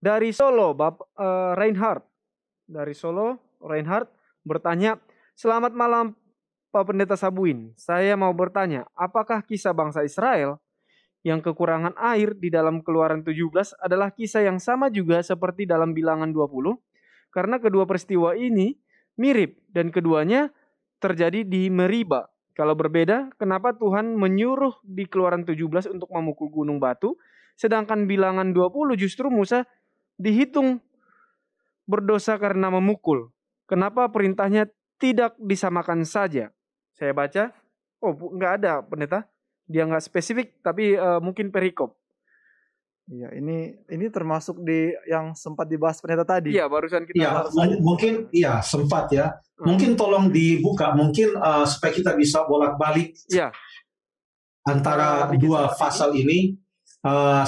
Dari Solo, Reinhard. Dari Solo, Reinhard bertanya, "Selamat malam Pak Pendeta Sabuin. Saya mau bertanya, apakah kisah bangsa Israel yang kekurangan air di dalam Keluaran 17 adalah kisah yang sama juga seperti dalam Bilangan 20? Karena kedua peristiwa ini mirip dan keduanya terjadi di Meriba. Kalau berbeda, kenapa Tuhan menyuruh di Keluaran 17 untuk memukul gunung batu, sedangkan Bilangan 20 justru Musa dihitung berdosa karena memukul? Kenapa perintahnya tidak disamakan saja?" Saya baca, nggak ada pendeta. Dia nggak spesifik, tapi mungkin perikop. Iya, ini termasuk di yang sempat dibahas pendeta tadi. Iya, barusan kita. Iya, mungkin iya sempat ya. Mungkin tolong dibuka, mungkin supaya kita bisa bolak-balik. Iya. Antara dua pasal ini.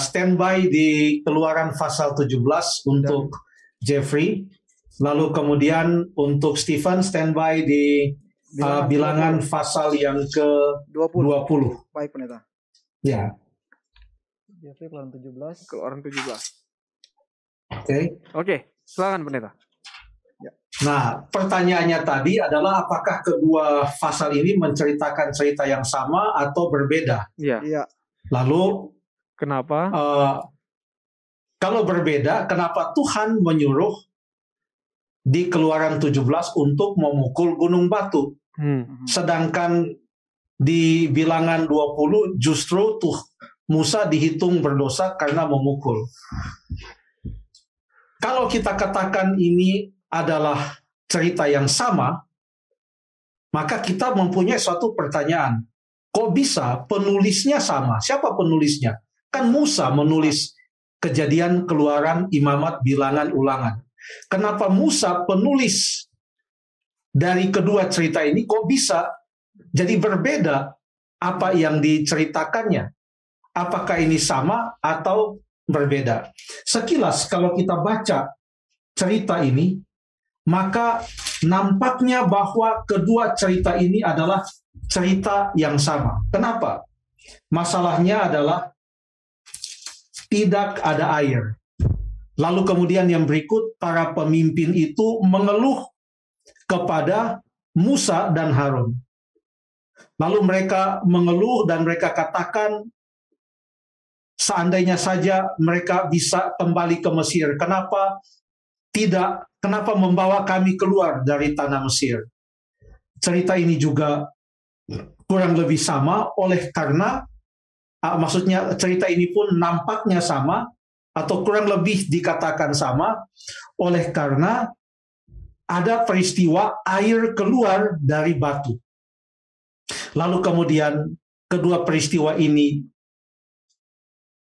Standby di Keluaran pasal 17 untuk Jeffrey. Lalu kemudian untuk Stephen standby di Bilangan pasal yang ke-20. Baik, pendeta. Ya. Jeffrey Keluaran 17. Keluaran 17. Oke, silakan pendeta. Ya. Nah, pertanyaannya tadi adalah apakah kedua pasal ini menceritakan cerita yang sama atau berbeda? Iya. Lalu kenapa? Kalau berbeda, kenapa Tuhan menyuruh di Keluaran 17 untuk memukul gunung batu? Sedangkan di Bilangan 20 justru Musa dihitung berdosa karena memukul. Kalau kita katakan ini adalah cerita yang sama, maka kita mempunyai suatu pertanyaan. Kok bisa penulisnya sama? Siapa penulisnya? Kan Musa menulis Kejadian, Keluaran, Imamat, Bilangan, Ulangan. Kenapa Musa penulis dari kedua cerita ini kok bisa jadi berbeda apa yang diceritakannya? Apakah ini sama atau berbeda? Sekilas kalau kita baca cerita ini, maka nampaknya bahwa kedua cerita ini adalah cerita yang sama. Kenapa? Masalahnya adalah tidak ada air. Lalu kemudian yang berikut, para pemimpin itu mengeluh kepada Musa dan Harun. Lalu mereka mengeluh dan mereka katakan, seandainya saja mereka bisa kembali ke Mesir, kenapa tidak? Kenapa membawa kami keluar dari tanah Mesir? Cerita ini juga kurang lebih sama oleh karena maksudnya cerita ini pun nampaknya sama atau kurang lebih dikatakan sama oleh karena ada peristiwa air keluar dari batu. Lalu kemudian kedua peristiwa ini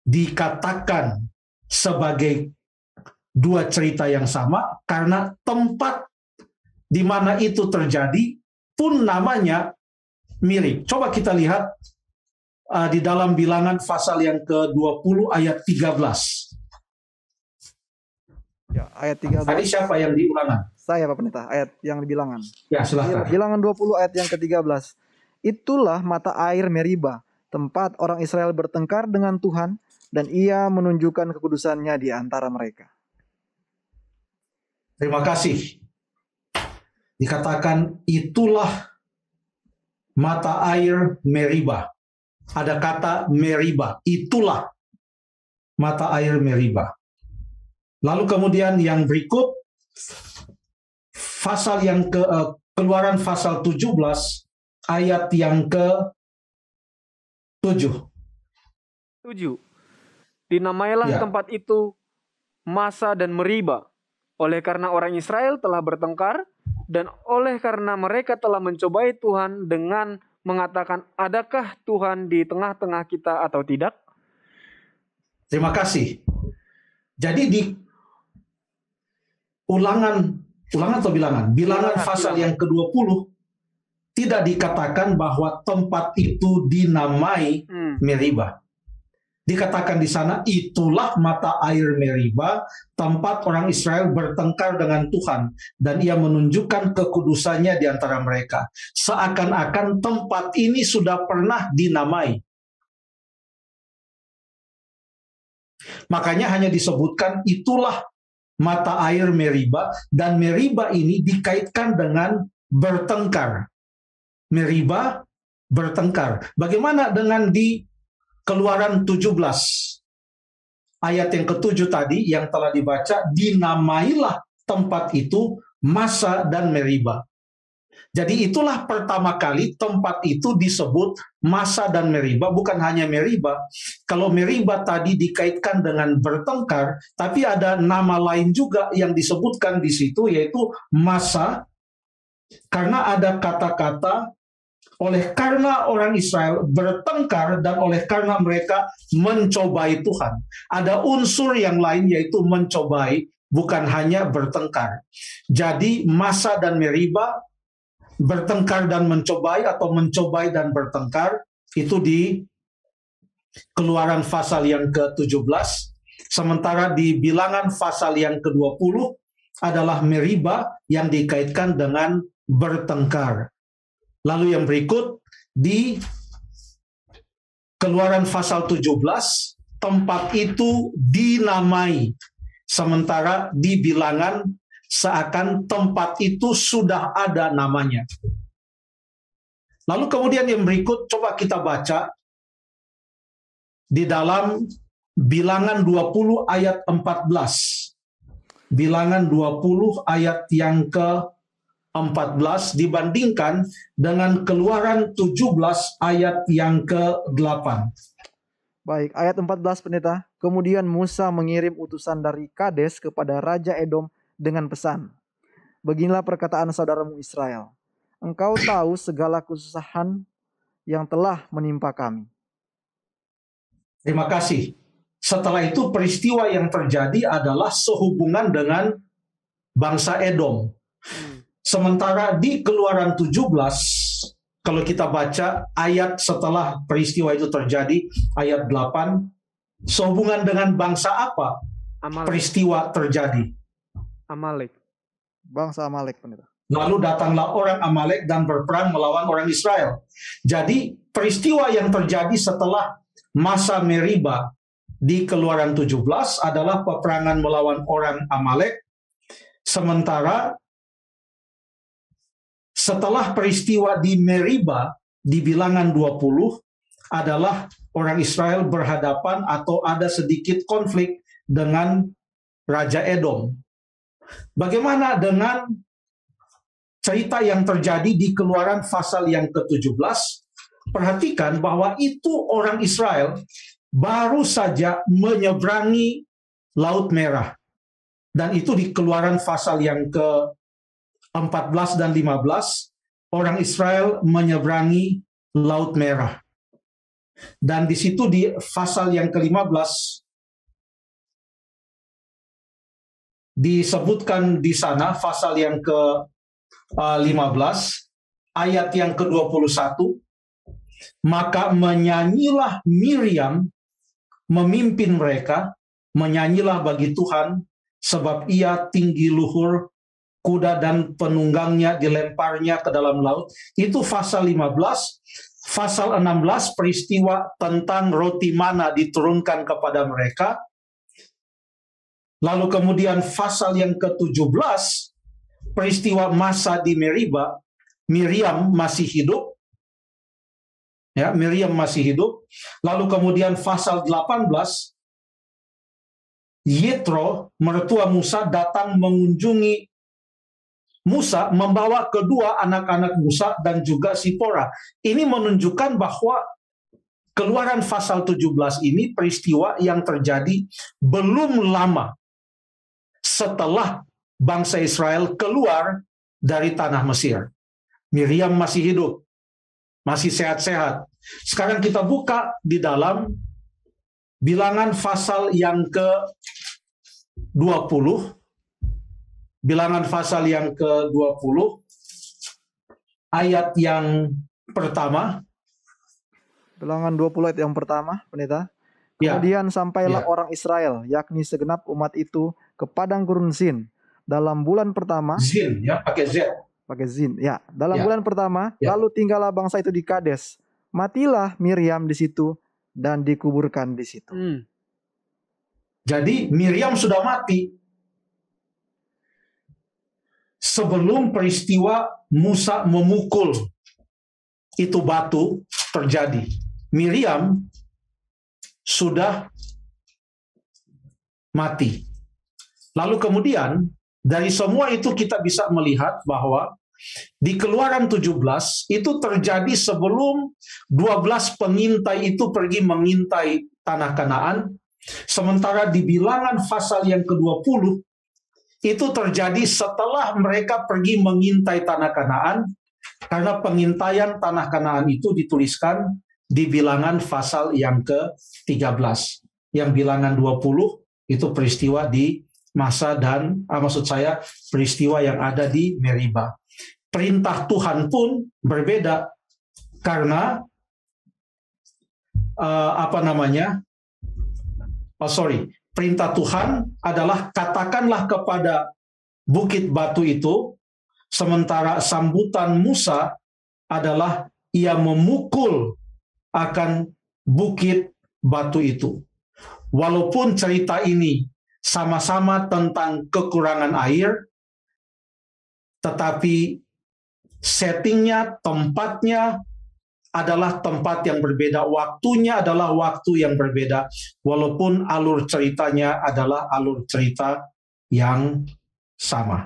dikatakan sebagai dua cerita yang sama karena tempat di mana itu terjadi pun namanya mirip. Coba kita lihat di dalam Bilangan pasal yang ke-20 ayat 13. Ya, ayat 13. Tadi siapa yang di Ulangan? Saya, Pak Pendeta, ayat yang di Bilangan. Ya, silakan. Bilangan 20 ayat yang ke-13. Itulah mata air Meriba, tempat orang Israel bertengkar dengan Tuhan, dan ia menunjukkan kekudusannya di antara mereka. Terima kasih. Dikatakan itulah mata air Meriba. Ada kata Meriba, itulah mata air Meriba. Lalu kemudian yang berikut, pasal yang Keluaran pasal 17 ayat yang ke-7. 7. Dinamailah tempat itu Masa dan Meriba, oleh karena orang Israel telah bertengkar, dan oleh karena mereka telah mencobai Tuhan dengan mengatakan, adakah Tuhan di tengah-tengah kita atau tidak? Terima kasih. Jadi di ulangan atau bilangan pasal yang ke-20 tidak dikatakan bahwa tempat itu dinamai Meriba. Dikatakan di sana, itulah mata air Meriba, tempat orang Israel bertengkar dengan Tuhan, dan ia menunjukkan kekudusannya di antara mereka. Seakan-akan tempat ini sudah pernah dinamai. Makanya hanya disebutkan itulah mata air Meriba, dan Meriba ini dikaitkan dengan bertengkar. Meriba bertengkar. Bagaimana dengan di Keluaran 17 ayat yang ke-7 tadi yang telah dibaca, dinamailah tempat itu Masa dan Meriba. Jadi itulah pertama kali tempat itu disebut Masa dan Meriba, bukan hanya Meriba. Kalau Meriba tadi dikaitkan dengan bertengkar, tapi ada nama lain juga yang disebutkan di situ, yaitu Masa, karena ada kata-kata oleh karena orang Israel bertengkar dan oleh karena mereka mencobai Tuhan. Ada unsur yang lain yaitu mencobai, bukan hanya bertengkar. Jadi Masa dan Meriba, bertengkar dan mencobai atau mencobai dan bertengkar, itu di Keluaran pasal yang ke-17. Sementara di Bilangan pasal yang ke-20 adalah Meriba yang dikaitkan dengan bertengkar. Lalu yang berikut di Keluaran pasal 17, tempat itu dinamai. Sementara di Bilangan seakan tempat itu sudah ada namanya. Lalu kemudian yang berikut coba kita baca di dalam Bilangan 20 ayat 14. Bilangan 20 ayat yang ke-14 dibandingkan dengan Keluaran 17 ayat yang ke-8. Baik, ayat 14 pendeta. Kemudian Musa mengirim utusan dari Kades kepada Raja Edom dengan pesan, beginilah perkataan saudaramu Israel, engkau tahu segala kesusahan yang telah menimpa kami. Terima kasih. Setelah itu peristiwa yang terjadi adalah sehubungan dengan bangsa Edom. Sementara di Keluaran 17, kalau kita baca ayat setelah peristiwa itu terjadi, ayat 8, sehubungan dengan bangsa apa Amalek. peristiwa terjadi? Amalek. Bangsa Amalek pendeta. Lalu datanglah orang Amalek dan berperang melawan orang Israel. Jadi peristiwa yang terjadi setelah masa Meriba di Keluaran 17 adalah peperangan melawan orang Amalek. Sementara setelah peristiwa di Meriba di Bilangan 20 adalah orang Israel berhadapan atau ada sedikit konflik dengan Raja Edom. Bagaimana dengan cerita yang terjadi di Keluaran pasal yang ke-17? Perhatikan bahwa itu orang Israel baru saja menyeberangi Laut Merah. Dan itu di Keluaran pasal yang ke-14 dan 15, orang Israel menyeberangi Laut Merah. Dan di situ di pasal yang ke-15 disebutkan di sana, pasal yang ke-15 ayat yang ke-21, maka menyanyilah Miriam memimpin mereka, menyanyilah bagi Tuhan sebab ia tinggi luhur, kuda dan penunggangnya dilemparnya ke dalam laut. Itu pasal 15. Pasal 16 peristiwa tentang roti mana diturunkan kepada mereka. Lalu kemudian pasal yang ke-17 peristiwa masa di Meriba, Miriam masih hidup. Ya, Miriam masih hidup. Lalu kemudian pasal 18, Yetro, mertua Musa, datang mengunjungi Musa, membawa kedua anak-anak Musa dan juga Sipora. Ini menunjukkan bahwa Keluaran pasal 17 ini peristiwa yang terjadi belum lama setelah bangsa Israel keluar dari tanah Mesir. Miriam masih hidup, masih sehat-sehat. Sekarang kita buka di dalam Bilangan pasal yang ke-20. Bilangan pasal yang ke-20, ayat yang pertama. Bilangan 20 ayat yang pertama, pendeta. Ya. Kemudian sampailah Ya. orang Israel, yakni segenap umat itu, ke padang gurun Zin dalam bulan pertama. Zin, ya, pakai Z. Pakai Zin, ya. Dalam Ya. bulan pertama, Ya. lalu tinggallah bangsa itu di Kades. Matilah Miriam di situ dan dikuburkan di situ. Jadi Miriam sudah mati sebelum peristiwa Musa memukul itu batu terjadi. Miriam sudah mati. Lalu kemudian dari semua itu kita bisa melihat bahwa di Keluaran 17 itu terjadi sebelum 12 pengintai itu pergi mengintai tanah Kanaan. Sementara di Bilangan pasal yang ke-20 itu terjadi setelah mereka pergi mengintai tanah Kanaan, karena pengintaian tanah Kanaan itu dituliskan di Bilangan pasal yang ke-13. Yang Bilangan 20 itu peristiwa di masa dan maksud saya peristiwa yang ada di Meriba. Perintah Tuhan pun berbeda karena perintah Tuhan adalah katakanlah kepada bukit batu itu, sementara sambutan Musa adalah ia memukul akan bukit batu itu. Walaupun cerita ini sama-sama tentang kekurangan air, tetapi settingnya, tempatnya adalah tempat yang berbeda, waktunya adalah waktu yang berbeda, walaupun alur ceritanya adalah alur cerita yang sama.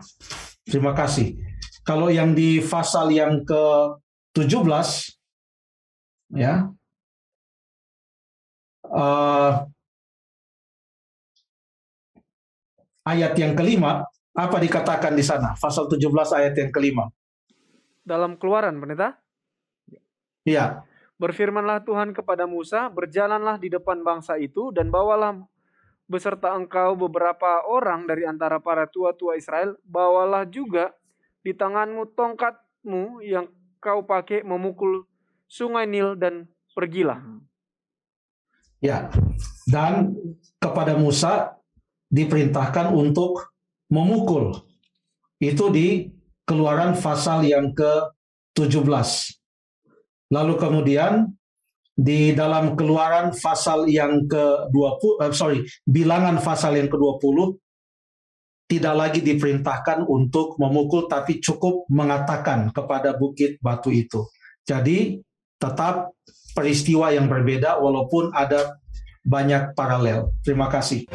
Terima kasih. Kalau yang di pasal yang ke-17, ya, ayat yang kelima, apa dikatakan di sana? Pasal 17 ayat yang kelima. Dalam Keluaran, Pendeta? Iya. Berfirmanlah Tuhan kepada Musa, berjalanlah di depan bangsa itu dan bawalah beserta engkau beberapa orang dari antara para tua-tua Israel, bawalah juga di tanganmu tongkatmu yang kau pakai memukul sungai Nil dan pergilah. Ya, dan kepada Musa diperintahkan untuk memukul. Itu di Keluaran pasal yang ke-17. Lalu kemudian di dalam Keluaran pasal yang Bilangan pasal yang ke-20 tidak lagi diperintahkan untuk memukul, tapi cukup mengatakan kepada bukit batu itu. Jadi tetap peristiwa yang berbeda walaupun ada banyak paralel. Terima kasih.